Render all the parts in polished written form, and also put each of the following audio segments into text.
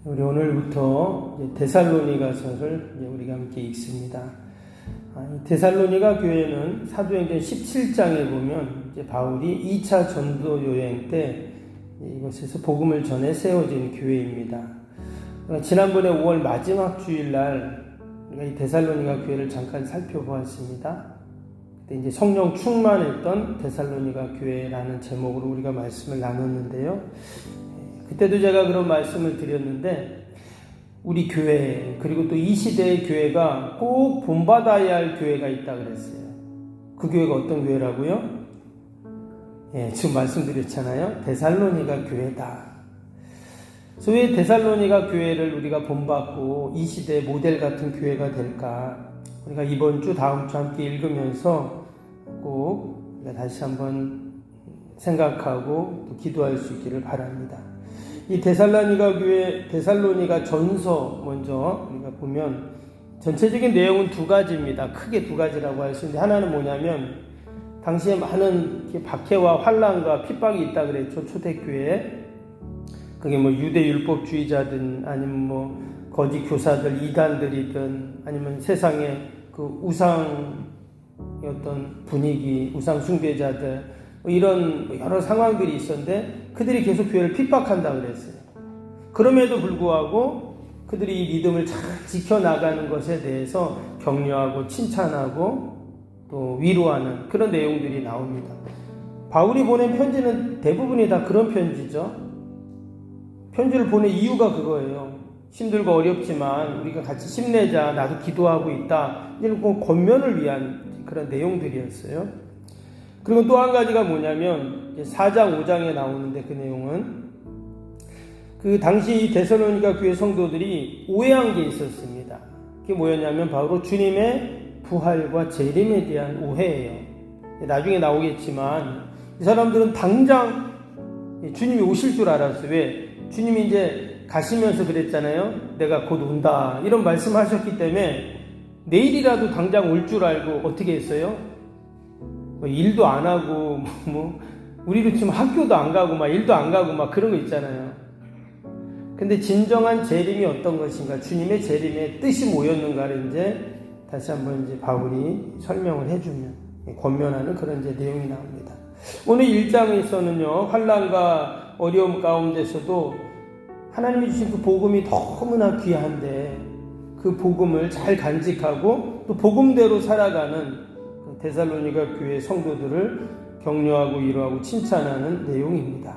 우리 오늘부터 데살로니가서를 우리가 함께 읽습니다. 데살로니가 교회는 사도행전 17장에 보면 바울이 2차 전도 여행 때 이곳에서 복음을 전해 세워진 교회입니다. 지난번에 5월 마지막 주일날 우리가 이 데살로니가 교회를 잠깐 살펴보았습니다. 그때 이제 성령 충만했던 데살로니가 교회라는 제목으로 우리가 말씀을 나눴는데요. 그때도 제가 그런 말씀을 드렸는데 우리 교회 그리고 또 이 시대의 교회가 꼭 본받아야 할 교회가 있다 그랬어요. 그 교회가 어떤 교회라고요? 지금 말씀드렸잖아요. 데살로니가 교회다. 그래서 왜 데살로니가 교회를 우리가 본받고 이 시대의 모델 같은 교회가 될까? 우리가 이번 주 다음 주 함께 읽으면서 꼭 우리가 다시 한번 생각하고 또 기도할 수 있기를 바랍니다. 이 데살로니가 교회, 데살로니가 전서 먼저 우리가 보면 전체적인 내용은 두 가지입니다. 크게 두 가지라고 할 수 있는데 하나는 뭐냐면 당시에 많은 박해와 환난과 핍박이 있다 그랬죠. 초대교회에. 그게 뭐 유대 율법주의자든 아니면 뭐 거짓 교사들, 이단들이든 아니면 세상의 그 우상의 어떤 분위기, 우상 숭배자들 이런 여러 상황들이 있었는데 그들이 계속 교회를 핍박한다 그랬어요. 그럼에도 불구하고 그들이 이 믿음을 잘 지켜나가는 것에 대해서 격려하고 칭찬하고 또 위로하는 그런 내용들이 나옵니다. 바울이 보낸 편지는 대부분이 다 그런 편지죠. 편지를 보낸 이유가 그거예요. 힘들고 어렵지만 우리가 같이 힘내자, 나도 기도하고 있다, 이런 권면을 위한 그런 내용들이었어요. 그리고 또 한 가지가 뭐냐면 4장 5장에 나오는데 그 내용은 그 당시 데살로니가 교회 성도들이 오해한 게 있었습니다. 그게 뭐였냐면 바로 주님의 부활과 재림에 대한 오해예요. 나중에 나오겠지만 이 사람들은 당장 주님이 오실 줄 알았어요. 왜? 주님이 이제 가시면서 그랬잖아요. 내가 곧 온다 이런 말씀하셨기 때문에 내일이라도 당장 올 줄 알고 어떻게 했어요? 일도 안 하고 우리도 지금 학교도 안 가고 일도 안 가고 그런 거 있잖아요. 근데 진정한 재림이 어떤 것인가, 주님의 재림의 뜻이 뭐였는가를 이제 다시 한번 이제 바울이 설명을 해주면 권면하는 그런 이제 내용이 나옵니다. 오늘 1장에서는요 환난과 어려움 가운데서도 하나님이 주신 그 복음이 너무나 귀한데 그 복음을 잘 간직하고 또 복음대로 살아가는 데살로니가 교회 성도들을 격려하고 위로하고 칭찬하는 내용입니다.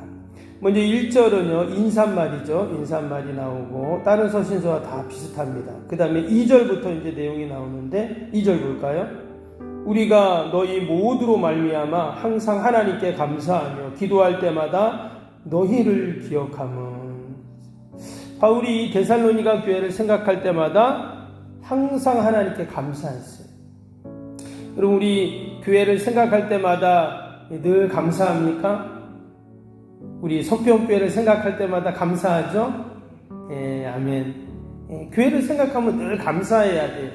먼저 1절은요 인사말이죠. 인사말이 나오고 다른 서신서와 다 비슷합니다. 그 다음에 2절부터 이제 내용이 나오는데 2절 볼까요? 우리가 너희 모두로 말미암아 항상 하나님께 감사하며 기도할 때마다 너희를 기억함은. 바울이 데살로니가 교회를 생각할 때마다 항상 하나님께 감사했어요. 여러분 우리 교회를 생각할 때마다 늘 감사합니까? 우리 석병교회를 생각할 때마다 감사하죠? 아멘. 교회를 생각하면 늘 감사해야 돼요.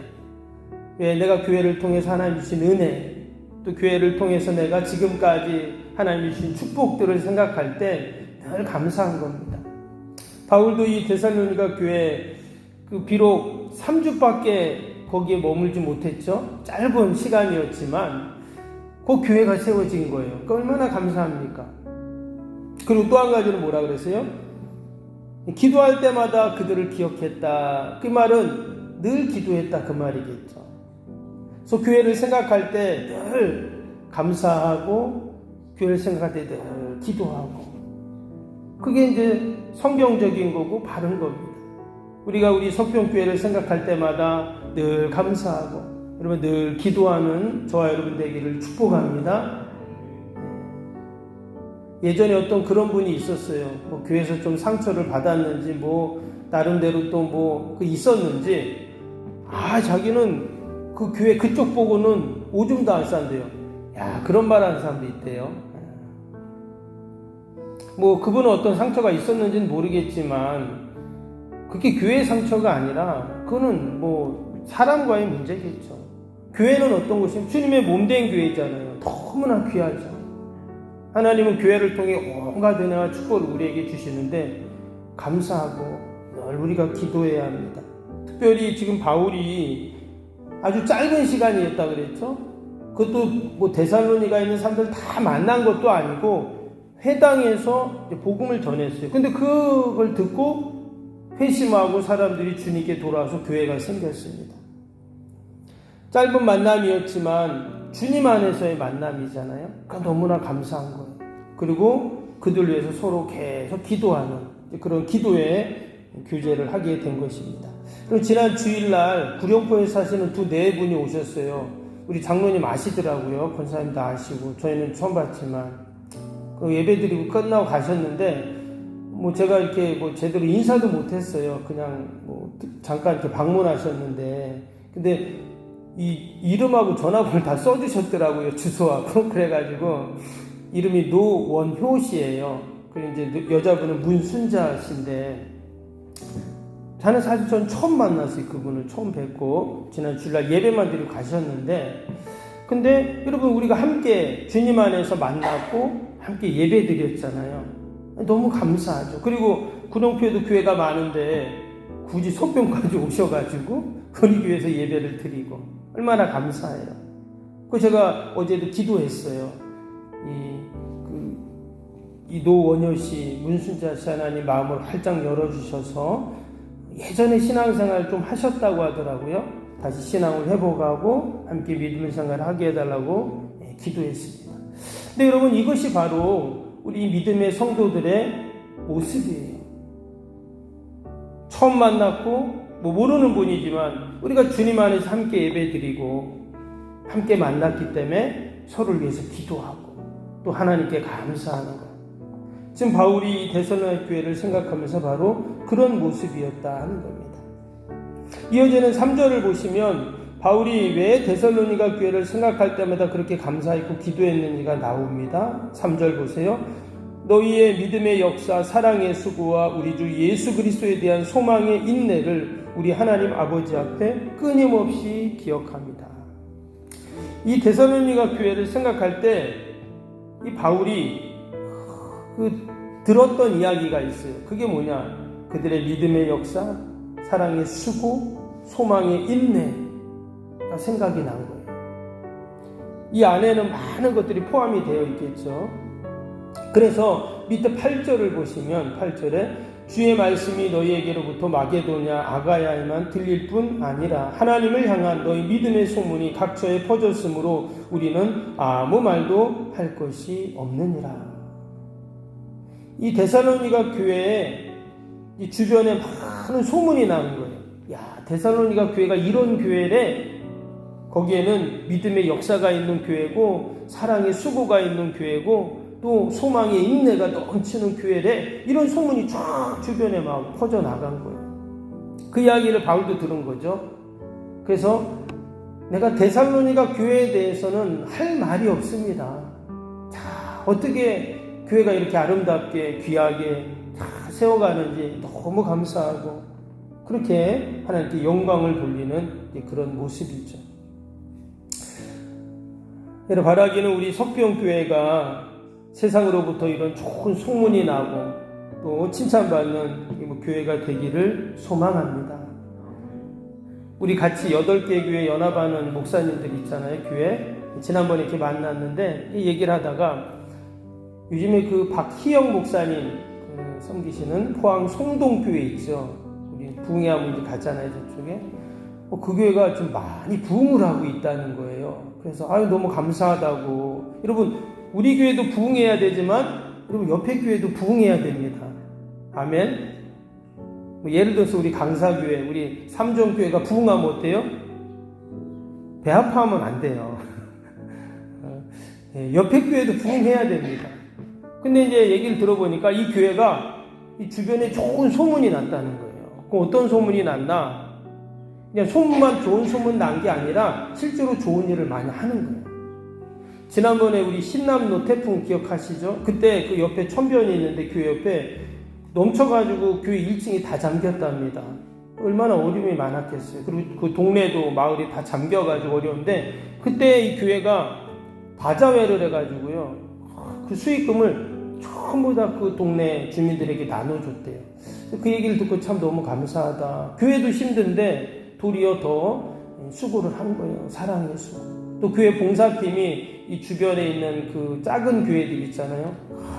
왜? 내가 교회를 통해서 하나님 주신 은혜, 또 교회를 통해서 내가 지금까지 하나님 주신 축복들을 생각할 때 늘 감사한 겁니다. 바울도 이 데살로니가 교회 비록 3주밖에 거기에 머물지 못했죠. 짧은 시간이었지만 그 교회가 세워진 거예요. 그 얼마나 감사합니까? 그리고 또 한 가지는 뭐라 그랬어요? 기도할 때마다 그들을 기억했다. 그 말은 늘 기도했다 그 말이겠죠. 그래서 교회를 생각할 때 늘 감사하고 교회를 생각할 때 늘 기도하고 그게 이제 성경적인 거고 바른 겁니다. 우리가 우리 석병교회를 생각할 때마다 늘 감사하고 여러분 늘 기도하는 저와 여러분 되기를 축복합니다. 예전에 어떤 그런 분이 있었어요. 교회에서 좀 상처를 받았는지 나름대로 또 있었는지 자기는 그 교회 그쪽 보고는 오줌도 안 싼대요. 그런 말 하는 사람도 있대요. 그분은 어떤 상처가 있었는지는 모르겠지만 그게 교회의 상처가 아니라 그거는 사람과의 문제겠죠. 교회는 어떤 곳이냐면 주님의 몸된 교회잖아요. 너무나 귀하죠. 하나님은 교회를 통해 온갖 은혜와 축복을 우리에게 주시는데 감사하고 늘 우리가 기도해야 합니다. 특별히 지금 바울이 아주 짧은 시간이었다 그랬죠. 그것도 뭐 데살로니가에 있는 사람들 다 만난 것도 아니고 회당에서 복음을 전했어요. 근데 그걸 듣고 회심하고 사람들이 주님께 돌아와서 교회가 생겼습니다. 짧은 만남이었지만 주님 안에서의 만남이잖아요. 그러니까 너무나 감사한 거예요. 그리고 그들 위해서 서로 계속 기도하는 그런 기도의 교제를 하게 된 것입니다. 그리고 지난 주일날 구룡포에 사시는 네 분이 오셨어요. 우리 장로님 아시더라고요. 권사님도 아시고 저희는 처음 봤지만 그 예배드리고 끝나고 가셨는데 뭐 제가 이렇게 뭐 제대로 인사도 못했어요. 그냥 뭐 잠깐 이렇게 방문하셨는데 근데 이 이름하고 전화번호를 다 써주셨더라고요. 주소하고 그래가지고 이름이 노원효 씨예요. 그리고 이제 여자분은 문순자 씨인데 저는 사실 전 처음 만났어요. 그분을 처음 뵙고 지난 주일날 예배만 드리고 가셨는데 근데 여러분 우리가 함께 주님 안에서 만났고 함께 예배 드렸잖아요. 너무 감사하죠. 그리고 구룡포에도 교회가 많은데 굳이 속병까지 오셔가지고 우리 교회에서 예배를 드리고 얼마나 감사해요. 그 제가 어제도 기도했어요. 이 노원효 씨, 문순자 씨 하나님 마음을 활짝 열어주셔서 예전에 신앙생활 좀 하셨다고 하더라고요. 다시 신앙을 회복하고 함께 믿음의 생활을 하게 해달라고 기도했습니다. 근데 여러분 이것이 바로 우리 믿음의 성도들의 모습이에요. 처음 만났고 뭐 모르는 분이지만 우리가 주님 안에서 함께 예배드리고 함께 만났기 때문에 서로를 위해서 기도하고 또 하나님께 감사하는 것. 지금 바울이 이 데살로니가 교회를 생각하면서 바로 그런 모습이었다 하는 겁니다. 이어지는 3절을 보시면 바울이 왜 데살로니가 교회를 생각할 때마다 그렇게 감사했고 기도했는지가 나옵니다. 3절 보세요. 너희의 믿음의 역사, 사랑의 수고와 우리 주 예수 그리스도에 대한 소망의 인내를 우리 하나님 아버지 앞에 끊임없이 기억합니다. 이 데살로니가 교회를 생각할 때 이 바울이 들었던 이야기가 있어요. 그게 뭐냐? 그들의 믿음의 역사, 사랑의 수고, 소망의 인내가 생각이 난 거예요. 이 안에는 많은 것들이 포함이 되어 있겠죠. 그래서 밑에 8절을 보시면 8절에 주의 말씀이 너희에게로부터 마게도냐 아가야에만 들릴 뿐 아니라 하나님을 향한 너희 믿음의 소문이 각처에 퍼졌으므로 우리는 아무 말도 할 것이 없느니라. 이 데살로니가 교회에 이 주변에 많은 소문이 나는 거예요. 야, 데살로니가 교회가 이런 교회래. 거기에는 믿음의 역사가 있는 교회고 사랑의 수고가 있는 교회고 또 소망의 인내가 넘치는 교회래. 이런 소문이 쫙 주변에 막 퍼져나간 거예요. 그 이야기를 바울도 들은 거죠. 그래서 내가 데살로니가 교회에 대해서는 할 말이 없습니다. 자, 어떻게 교회가 이렇게 아름답게 귀하게 다 세워가는지 너무 감사하고 그렇게 하나님께 영광을 돌리는 그런 모습이죠. 여러분 바라기는 우리 석병교회가 세상으로부터 이런 좋은 소문이 나고 또 칭찬받는 교회가 되기를 소망합니다. 우리 같이 8개 교회 연합하는 목사님들 있잖아요. 교회 지난번에 이렇게 만났는데 이 얘기를 하다가 요즘에 그 박희영 목사님 섬기시는 포항 송동교회 있죠. 우리 부흥회하면 이제 갔잖아요. 저쪽에. 그 교회가 좀 많이 부흥을 하고 있다는 거예요. 그래서 너무 감사하다고. 여러분 우리 교회도 부흥해야 되지만 여러분 옆에 교회도 부흥해야 됩니다. 아멘. 예를 들어서 우리 강사교회, 우리 삼종교회가 부흥하면 어때요? 배아파하면 안 돼요. 옆에 교회도 부흥해야 됩니다. 근데 이제 얘기를 들어보니까 이 교회가 이 주변에 좋은 소문이 났다는 거예요. 그럼 어떤 소문이 났나? 그냥 소문만 좋은 소문 난 게 아니라 실제로 좋은 일을 많이 하는 거예요. 지난번에 우리 신남로 태풍 기억하시죠? 그때 그 옆에 천변이 있는데 교회 옆에 넘쳐가지고 교회 1층이 다 잠겼답니다. 얼마나 어려움이 많았겠어요. 그리고 그 동네도 마을이 다 잠겨가지고 어려운데 그때 이 교회가 바자회를 해가지고요. 그 수익금을 전부 다 그 동네 주민들에게 나눠줬대요. 그 얘기를 듣고 참 너무 감사하다. 교회도 힘든데 도리어 더 수고를 한 거예요. 사랑의 수고. 또 교회 봉사팀이 이 주변에 있는 그 작은 교회들 있잖아요.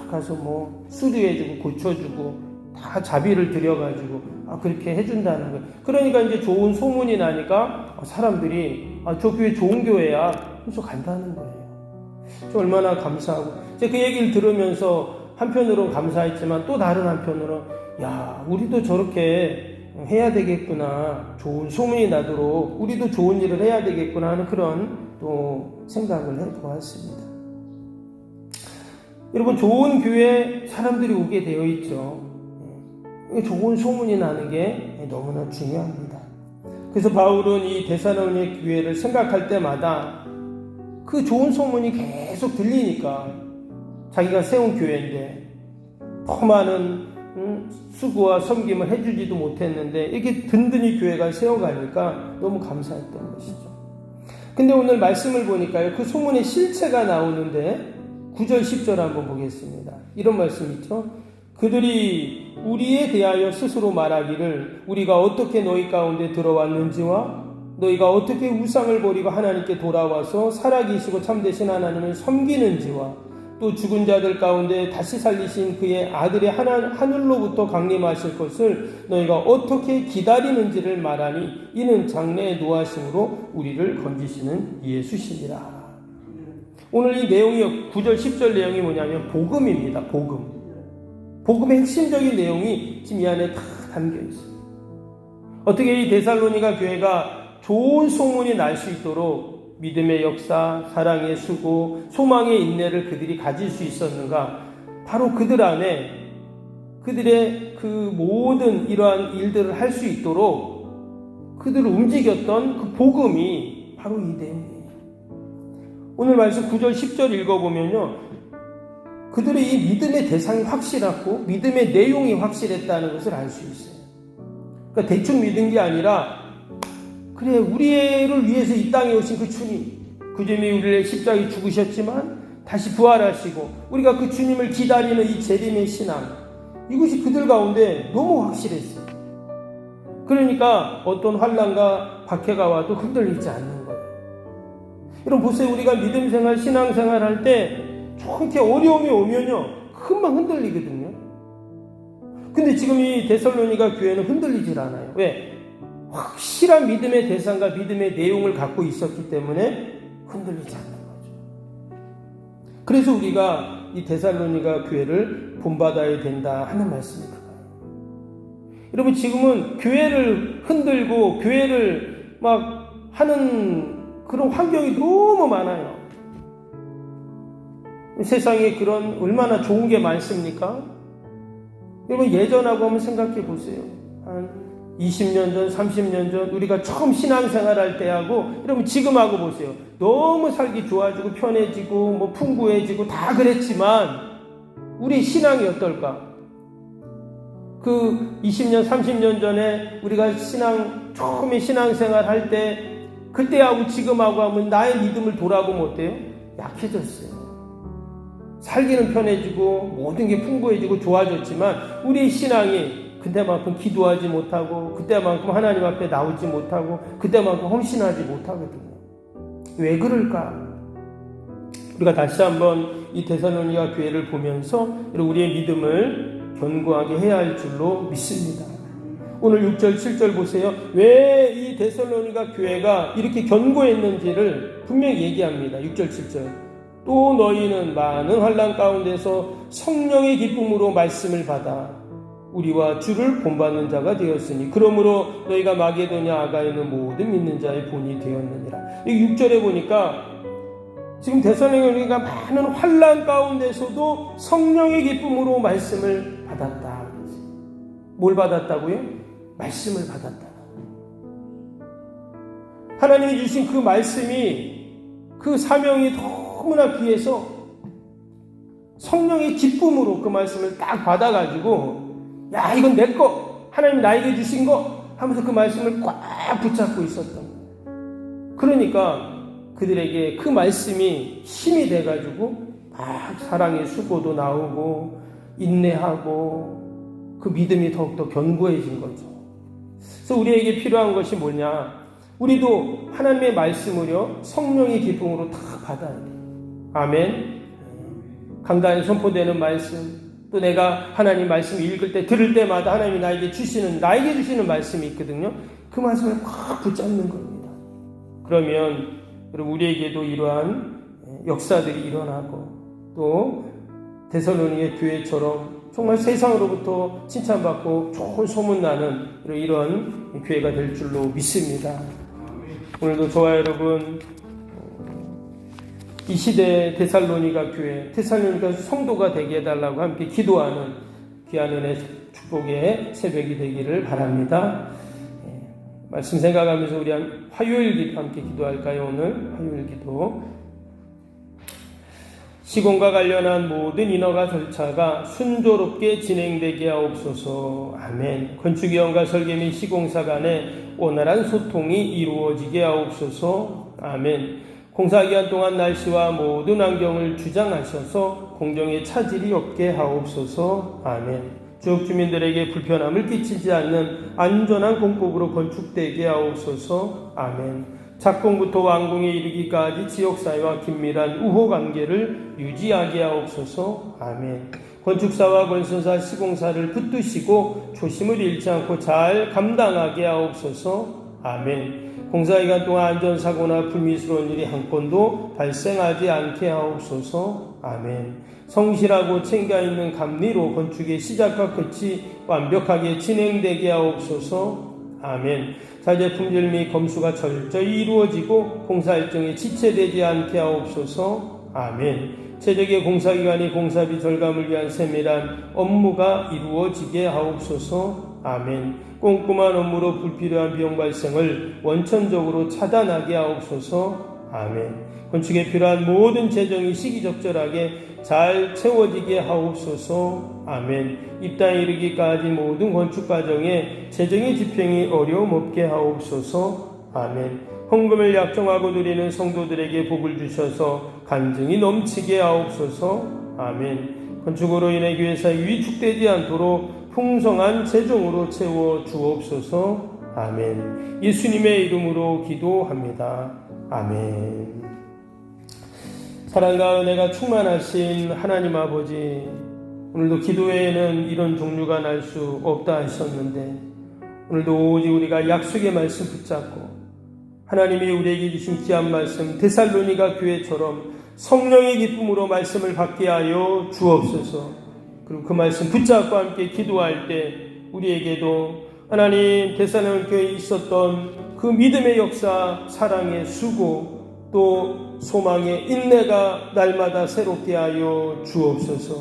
가서 뭐 수리해주고 고쳐주고 다 자비를 들여가지고 그렇게 해준다는 거예요. 그러니까 이제 좋은 소문이 나니까 사람들이 저 교회 좋은 교회야 그래서 간다는 거예요. 얼마나 감사하고 제가 그 얘기를 들으면서 한편으로 감사했지만 또 다른 한편으로 야 우리도 저렇게 해야 되겠구나, 좋은 소문이 나도록 우리도 좋은 일을 해야 되겠구나 하는 그런 또 생각을 해보았습니다. 여러분, 좋은 교회에 사람들이 오게 되어 있죠. 좋은 소문이 나는 게 너무나 중요합니다. 그래서 바울은 이 데살로니가 교회를 생각할 때마다 그 좋은 소문이 계속 들리니까 자기가 세운 교회인데 더 많은 수고와 섬김을 해주지도 못했는데 이렇게 든든히 교회가 세워가니까 너무 감사했던 것이죠. 근데 오늘 말씀을 보니까요, 그 소문의 실체가 나오는데 9절 10절 한번 보겠습니다. 이런 말씀 있죠. 그들이 우리에 대하여 스스로 말하기를 우리가 어떻게 너희 가운데 들어왔는지와 너희가 어떻게 우상을 버리고 하나님께 돌아와서 살아계시고 참되신 하나님을 섬기는지와 또 죽은 자들 가운데 다시 살리신 그의 아들의 하늘로부터 강림하실 것을 너희가 어떻게 기다리는지를 말하니 이는 장래의 노하심으로 우리를 건지시는 예수시니라. 오늘 이 내용이 9절 10절 내용이 뭐냐면 복음입니다. 복음의 핵심적인 내용이 지금 이 안에 다 담겨 있습니다. 어떻게 이 데살로니가 교회가 좋은 소문이 날 수 있도록 믿음의 역사, 사랑의 수고, 소망의 인내를 그들이 가질 수 있었는가? 바로 그들 안에 그들의 그 모든 이러한 일들을 할 수 있도록 그들을 움직였던 그 복음이 바로 이 내용이에요. 오늘 말씀 9절 10절 읽어보면요, 그들의 이 믿음의 대상이 확실하고 믿음의 내용이 확실했다는 것을 알 수 있어요. 그러니까 대충 믿은 게 아니라 그래, 우리를 위해서 이 땅에 오신 그 주님, 그 주님이 우리를 십자가에 죽으셨지만 다시 부활하시고 우리가 그 주님을 기다리는 이 재림의 신앙, 이것이 그들 가운데 너무 확실했어요. 그러니까 어떤 환난과 박해가 와도 흔들리지 않는 거예요. 여러분 보세요. 우리가 믿음생활, 신앙생활 할 때 이렇게 어려움이 오면요 금방 흔들리거든요. 근데 지금 이 데살로니가 교회는 흔들리질 않아요. 왜? 확실한 믿음의 대상과 믿음의 내용을 갖고 있었기 때문에 흔들리지 않는 거죠. 그래서 우리가 이 데살로니가 교회를 본받아야 된다 하는 말씀이 그거예요. 여러분 지금은 교회를 흔들고 교회를 막 하는 그런 환경이 너무 많아요. 세상에 그런 얼마나 좋은 게 많습니까? 여러분 예전하고 한번 생각해 보세요. 한 20년 전, 30년 전 우리가 처음 신앙생활 할 때하고 여러분 지금하고 보세요. 너무 살기 좋아지고 편해지고 뭐 풍부해지고 다 그랬지만 우리 신앙이 어떨까? 그 20년, 30년 전에 우리가 처음에 신앙생활 할 때 그때하고 지금하고 하면 나의 믿음을 돌아보면 어때요? 약해졌어요. 살기는 편해지고 모든 게 풍부해지고 좋아졌지만 우리의 신앙이 그때만큼 기도하지 못하고 그때만큼 하나님 앞에 나오지 못하고 그때만큼 헌신하지 못하거든요. 왜 그럴까? 우리가 다시 한번 이 데살로니가 교회를 보면서 우리의 믿음을 견고하게 해야 할 줄로 믿습니다. 오늘 6절 7절 보세요. 왜 이 데살로니가 교회가 이렇게 견고했는지를 분명히 얘기합니다. 6절 7절. 또 너희는 많은 환난 가운데서 성령의 기쁨으로 말씀을 받아 우리와 주를 본받는 자가 되었으니 그러므로 너희가 마게도냐 아가에 있는 모든 믿는 자의 본이 되었느니라. 이 6절에 보니까 지금 데살로니가가 많은 환난 가운데서도 성령의 기쁨으로 말씀을 받았다. 뭘 받았다고요? 말씀을 받았다. 하나님이 주신 그 말씀이 그 사명이 너무나 귀해서 성령의 기쁨으로 그 말씀을 딱 받아가지고 야 이건 내 거, 하나님 나에게 주신 거 하면서 그 말씀을 꽉 붙잡고 있었던 거예요. 그러니까 그들에게 그 말씀이 힘이 돼가지고 막 사랑의 수고도 나오고 인내하고 그 믿음이 더욱더 견고해진 거죠. 그래서 우리에게 필요한 것이 뭐냐? 우리도 하나님의 말씀을요 성령의 기쁨으로 다 받아야 돼요. 아멘. 강단에 선포되는 말씀, 또 내가 하나님 말씀 읽을 때 들을 때마다 하나님이 나에게 주시는 말씀이 있거든요. 그 말씀을 꽉 붙잡는 겁니다. 그러면 여러분 우리에게도 이러한 역사들이 일어나고 또 데살로니게 교회처럼 정말 세상으로부터 칭찬받고 좋은 소문나는 이런 교회가 될 줄로 믿습니다. 오늘도 저와 여러분 이 시대의 데살로니가 교회, 데살로니가 성도가 되게 해달라고 함께 기도하는 귀한 은혜 축복의 새벽이 되기를 바랍니다. 말씀 생각하면서 우리 화요일 기도 함께 기도할까요? 오늘 화요일 기도. 시공과 관련한 모든 인허가 절차가 순조롭게 진행되게 하옵소서. 아멘. 건축위원과 설계 및 시공사 간의 원활한 소통이 이루어지게 하옵소서. 아멘. 공사기간 동안 날씨와 모든 환경을 주장하셔서 공정에 차질이 없게 하옵소서. 아멘. 지역 주민들에게 불편함을 끼치지 않는 안전한 공법으로 건축되게 하옵소서. 아멘. 착공부터 완공에 이르기까지 지역사회와 긴밀한 우호관계를 유지하게 하옵소서. 아멘. 건축사와 건설사, 시공사를 붙드시고 초심을 잃지 않고 잘 감당하게 하옵소서. 아멘. 공사기간 동안 안전사고나 불미스러운 일이 한 건도 발생하지 않게 하옵소서. 아멘. 성실하고 챙겨 있는 감리로 건축의 시작과 끝이 완벽하게 진행되게 하옵소서. 아멘. 사제 품질 및 검수가 철저히 이루어지고 공사 일정에 지체되지 않게 하옵소서. 아멘. 최적의 공사기관이 공사비 절감을 위한 세밀한 업무가 이루어지게 하옵소서. 아멘. 꼼꼼한 업무로 불필요한 비용 발생을 원천적으로 차단하게 하옵소서. 아멘. 건축에 필요한 모든 재정이 시기적절하게 잘 채워지게 하옵소서. 아멘. 입당에 이르기까지 모든 건축 과정에 재정의 집행이 어려움 없게 하옵소서. 아멘. 헌금을 약정하고 드리는 성도들에게 복을 주셔서 간증이 넘치게 하옵소서. 아멘. 건축으로 인해 교회사에 위축되지 않도록 풍성한 재정으로 채워 주옵소서. 아멘. 예수님의 이름으로 기도합니다. 아멘. 사랑과 은혜가 충만하신 하나님 아버지, 오늘도 기도회에는 이런 종류가 날 수 없다 하셨는데 오늘도 오직 우리가 약속의 말씀 붙잡고 하나님이 우리에게 주신 귀한 말씀 데살로니가 교회처럼 성령의 기쁨으로 말씀을 받게 하여 주옵소서. 그리고 그 말씀 붙잡고 함께 기도할 때 우리에게도 하나님 데살로니가 교회에 있었던 그 믿음의 역사, 사랑의 수고, 또 소망의 인내가 날마다 새롭게 하여 주옵소서.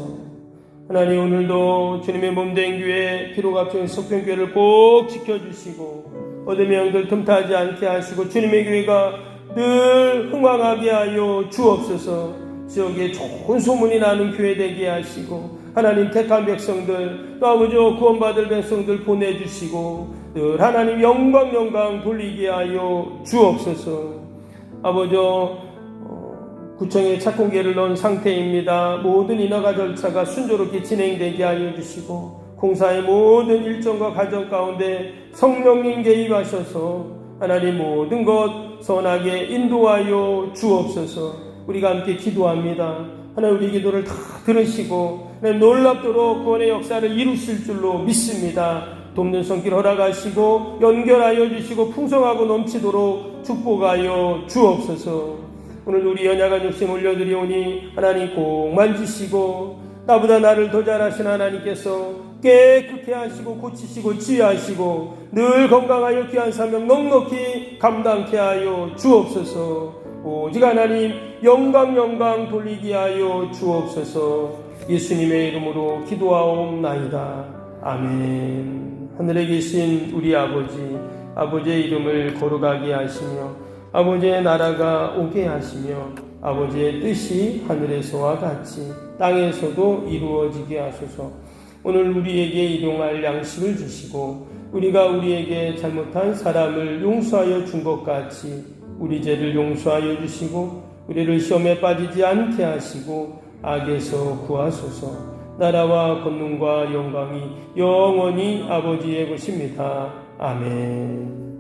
하나님 오늘도 주님의 몸된 교회 피로각적인 석병교회를 꼭 지켜주시고 어둠의 영들 틈타지 않게 하시고 주님의 교회가 늘 흥왕하게 하여 주옵소서. 지역에 좋은 소문이 나는 교회 되게 하시고 하나님 택한 백성들 또 아버지 구원받을 백성들 보내주시고 늘 하나님 영광 돌리게 하여 주옵소서. 아버지 구청에 착공계를 넣은 상태입니다. 모든 인허가 절차가 순조롭게 진행되게 하여 주시고 공사의 모든 일정과 과정 가운데 성령님 개입하셔서 하나님 모든 것 선하게 인도하여 주옵소서. 우리가 함께 기도합니다. 하나님 우리 기도를 다 들으시고 놀랍도록 구원의 역사를 이루실 줄로 믿습니다. 돕는 손길 허락하시고 연결하여 주시고 풍성하고 넘치도록 축복하여 주옵소서. 오늘 우리 연약한 욕심 올려드리오니 하나님 꼭 만지시고 나보다 나를 더 잘하신 하나님께서 깨끗게 하시고 고치시고 치유하시고 늘 건강하여 귀한 사명 넉넉히 감당케 하여 주옵소서. 오직 하나님 영광 돌리게 하여 주옵소서. 예수님의 이름으로 기도하옵나이다. 아멘. 하늘에 계신 우리 아버지의 이름을 거룩하게 하시며 아버지의 나라가 오게 하시며 아버지의 뜻이 하늘에서와 같이 땅에서도 이루어지게 하소서. 오늘 우리에게 일용할 양식을 주시고 우리가 우리에게 잘못한 사람을 용서하여 준 것 같이 우리 죄를 용서하여 주시고 우리를 시험에 빠지지 않게 하시고 악에서 구하소서. 나라와 권능과 영광이 영원히 아버지의 것입니다. 아멘.